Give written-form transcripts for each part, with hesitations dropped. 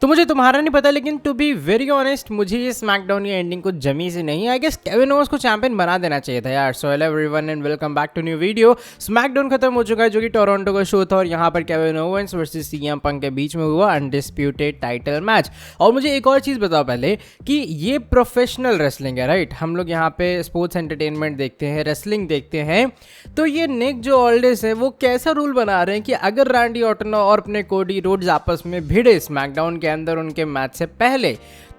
तो मुझे तुम्हारा नहीं पता, लेकिन टू बी वेरी ऑनेस्ट मुझे ये स्मैकडाउन की एंडिंग कुछ जमी से नहीं। आई गेस केविन ओवंस को चैंपियन बना देना चाहिए था यार। So hello everyone and welcome back to new video. SmackDown खत्म हो चुका है जो कि टोरंटो का शो था, और यहाँ पर Kevin Owens versus CM Punk के बीच में हुआ अनडिस्प्यूटेड टाइटल मैच। और मुझे एक और चीज़ बताओ पहले कि ये प्रोफेशनल रेसलिंग है, राइट? हम लोग यहाँ पे स्पोर्ट्स एंटरटेनमेंट देखते हैं, रेसलिंग देखते हैं, तो ये निक जो ऑल्डेस है वो कैसा रूल बना रहे हैं कि अगर रैंडी ऑर्टन और अपने कोडी रोड्स आपस में भिड़े स्मैकडाउन के अंदर उनके मैच से पहले,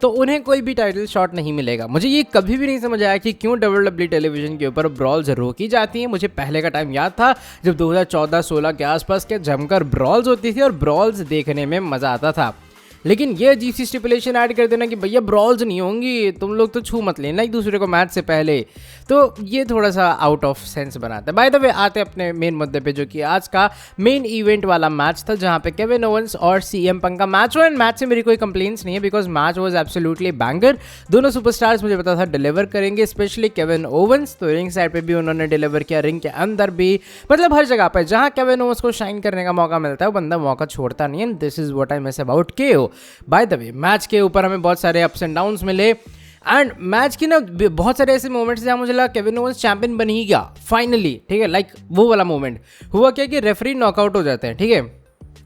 तो उन्हें कोई भी टाइटल शॉट नहीं मिलेगा। मुझे ये कभी भी नहीं समझ आया कि क्यों WWE टेलीविजन के ऊपर ब्रॉल्स रोकी जाती हैं। मुझे पहले का टाइम याद था जब 2014-16 के आसपास के जमकर ब्रॉल्स होती थी और ब्रॉल्स देखने में मज़ा आता था, लेकिन ये अजीब सी स्टिपुलेशन ऐड कर देना कि भैया ब्रॉल्स नहीं होंगी, तुम लोग तो छू मत लेना एक दूसरे को मैच से पहले, तो ये थोड़ा सा आउट ऑफ सेंस बनाता है। बाय द वे आते अपने मेन मुद्दे पे, जो कि आज का मेन इवेंट वाला मैच था जहाँ पे केविन ओवंस और सीएम पंक का मैच हुआ। एंड मैच से मेरी कोई कंप्लेंट्स नहीं है because match was absolutely banger. दोनों सुपरस्टार्स मुझे पता था डिलीवर करेंगे, स्पेशली केविन ओवंस तो रिंग साइड पे भी उन्होंने डिलीवर किया, रिंग के अंदर भी, मतलब हर जगह पर जहाँ केविन ओवंस को शाइन करने का मौका मिलता है वो बंदा मौका छोड़ता नहीं है। This is what I miss about केओ। बाय द वे मैच के ऊपर हमें बहुत सारे अप्स एंड डाउन्स मिले, एंड मैच की ना बहुत सारे ऐसे मोमेंट्स जहाँ मुझे लगा केविन ओवंस चैंपियन बन ही गया फाइनली, ठीक है। लाइक वो वाला मोमेंट हुआ क्या कि रेफरी नॉकआउट हो जाते हैं, ठीक है,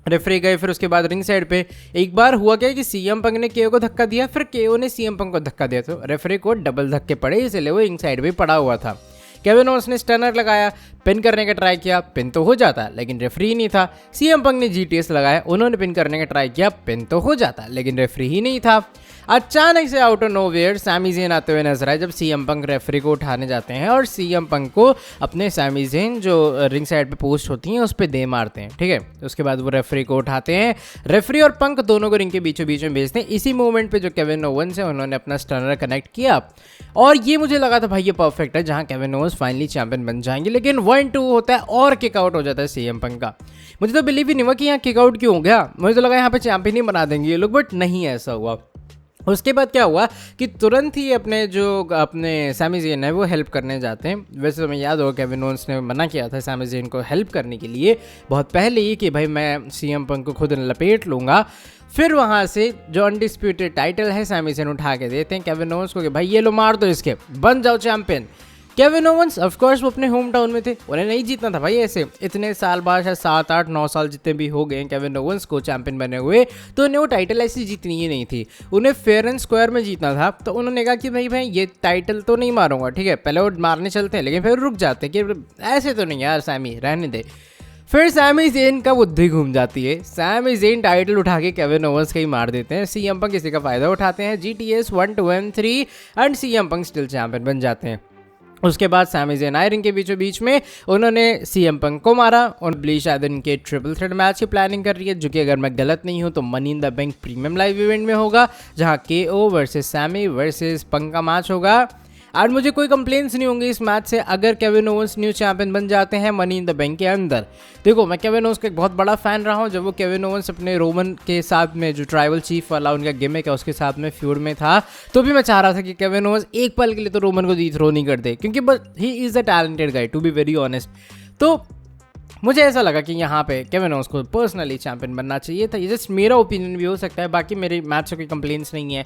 रेफरी गए, फिर उसके बाद रिंग साइड पे एक बार हुआ क्या कि सीएम पंक ने केओ को धक्का दिया, फिर केओ ने सीएम पंक को धक्का दिया, तो रेफरी को डबल धक्के पड़े, इसलिए वो रिंग साइड पे पड़ा हुआ था। केविन ओवंस ने स्टनर लगाया, पिन करने का ट्राई किया, पिन तो हो जाता लेकिन रेफरी ही नहीं था। सीएम पंक ने जीटीएस लगाया, उन्होंने पिन करने का ट्राई किया, पिन तो हो जाता लेकिन रेफरी ही नहीं था। अचानक से out of nowhere Sami Zayn आते हुए नजर आए जब सीएम पंक रेफरी को उठाने जाते हैं, और सीएम पंक को अपने सैमी ज़ेन जो रिंग साइड पे पोस्ट होती हैं उस पर दे मारते हैं, ठीक है। उसके बाद वो रेफरी को उठाते हैं, रेफरी और पंक दोनों को रिंग के बीचों बीच में भेजते हैं। इसी मोमेंट पे जो केविन ओवंस है उन्होंने अपना स्टनर कनेक्ट किया, और ये मुझे लगा था भाई ये परफेक्ट है जहाँ केविन ओवंस फाइनली चैंपियन बन जाएंगे, लेकिन 1-2 होता है और किक आउट हो जाता है सीएम पंक का। मुझे तो बिलीव ही नहीं हुआ कि यहाँ किक आउट क्यों हो गया, मुझे तो लगा यहाँ पे चैंपियन ही बना देंगे ये लोग, बट नहीं ऐसा हुआ। उसके बाद क्या हुआ कि तुरंत ही अपने सैमी ज़ेन है वो हेल्प करने जाते हैं। वैसे तो मैं याद होगा केविन ओवंस ने मना किया था सैमी ज़ेन को हेल्प करने के लिए बहुत पहले ही कि भाई मैं सीएम पंक को खुद लपेट लूँगा। फिर वहाँ से जो अनडिस्प्यूटेड टाइटल है सैमी ज़ेन उठा के देते हैं केविन ओवंस को कि भाई ये लो मार दो इसके, बन जाओ champion. Kevin Owens of course वो अपने होम टाउन में थे, उन्हें नहीं जीतना था भाई ऐसे, इतने साल बाद, शायद 7-8-9 साल जितने भी हो गए केविन ओवंस को चैंपियन बने हुए, तो उन्हें वो टाइटल ऐसी जीतनी ही नहीं थी, उन्हें फेयर एंड स्क्वायर में जीतना था। तो उन्होंने कहा कि भाई ये टाइटल तो नहीं मारूंगा, ठीक है, पहले वो मारने चलते हैं लेकिन फिर रुक जाते हैं कि ऐसे तो नहीं यार सैमी रहने दे। फिर सैमी ज़ेन का बुद्धि घूम जाती है, सैमी ज़ेन टाइटल उठा के केविन ओवंस का ही मार देते हैं। सीएम पंक इसी का फायदा उठाते हैं, GTS 1, 2 and 3, and CM Punk still champion बन जाते हैं। उसके बाद सैमी ज़ेन आए रिंग के बीचों बीच में, उन्होंने सीएम पंक को मारा, और ब्ली शायद इनके ट्रिपल थ्रेट मैच की प्लानिंग कर रही है, जो कि अगर मैं गलत नहीं हूं तो money in the bank premium live event में होगा, जहां केओ वर्सेस सैमी वर्सेस पंक का मैच होगा। और मुझे कोई कंप्लेंट्स नहीं होंगे इस मैच से अगर केविन ओवंस न्यू चैंपियन बन जाते हैं मनी इन द बैंक के अंदर। देखो मैं केविन ओवंस का एक बहुत बड़ा फैन रहा हूँ, जब वो केविन ओवंस अपने रोमन के साथ में जो ट्राइबल चीफ वाला उनका गिमिक है उसके साथ में फ्यूड में था, तो भी मैं चाह रहा था कि केविन ओवंस एक पल के लिए तो रोमन को थ्रो नहीं कर दे, क्योंकि बस ही is a talented guy to be very honest. तो मुझे ऐसा लगा कि यहाँ पे केविन ओवंस को पर्सनली चैंपियन बनना चाहिए था। ये जस्ट मेरा ओपिनियन भी हो सकता है, बाकी मेरे मैच से कोई कंप्लेंट्स नहीं है।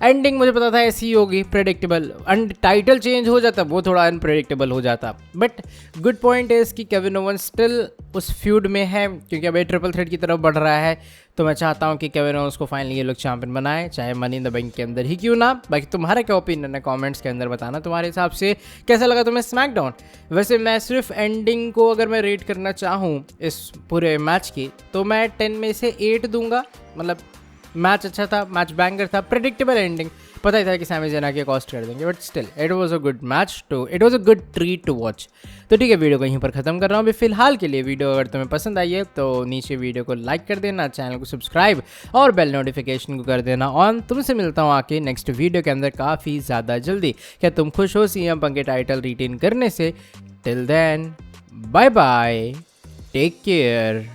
एंडिंग मुझे पता था ऐसी होगी, प्रेडिक्टेबल, एंड टाइटल चेंज हो जाता वो थोड़ा अनप्रेडिक्टेबल हो जाता, बट गुड पॉइंट इज़ कि केविन ओवंस स्टिल उस फ्यूड में है, क्योंकि अब ये ट्रिपल थ्रेट की तरफ बढ़ रहा है। तो मैं चाहता हूँ कि केविन ओवंस को फाइनली ये लोग चैंपियन बनाए, चाहे मनी इन द बैंक के अंदर ही क्यों ना। बाकी तुम्हारा क्या ओपिनियन है कमेंट्स के अंदर बताना, तुम्हारे हिसाब से कैसा लगा तुम्हें स्मैकडाउन। वैसे मैं सिर्फ एंडिंग को अगर मैं रेट करना चाहूँ इस पूरे मैच की, तो मैं 10 में से 8 दूंगा। मतलब मैच अच्छा था, मैच बैंगर था, प्रेडिक्टेबल एंडिंग, पता ही था कि सैमी ज़ेन आके कॉस्ट कर देंगे, but still it was a good match, it was a good treat to watch. तो ठीक है, वीडियो को यहीं पर ख़त्म कर रहा हूँ अभी फिलहाल के लिए। वीडियो अगर तुम्हें पसंद आई है तो नीचे वीडियो को लाइक कर देना, चैनल को सब्सक्राइब और बेल नोटिफिकेशन को कर देना ऑन। तुमसे मिलता हूँ आके नेक्स्ट वीडियो के अंदर काफ़ी ज़्यादा जल्दी। क्या तुम खुश हो सीएम पंक के टाइटल रिटेन करने से? Till then bye bye, take care.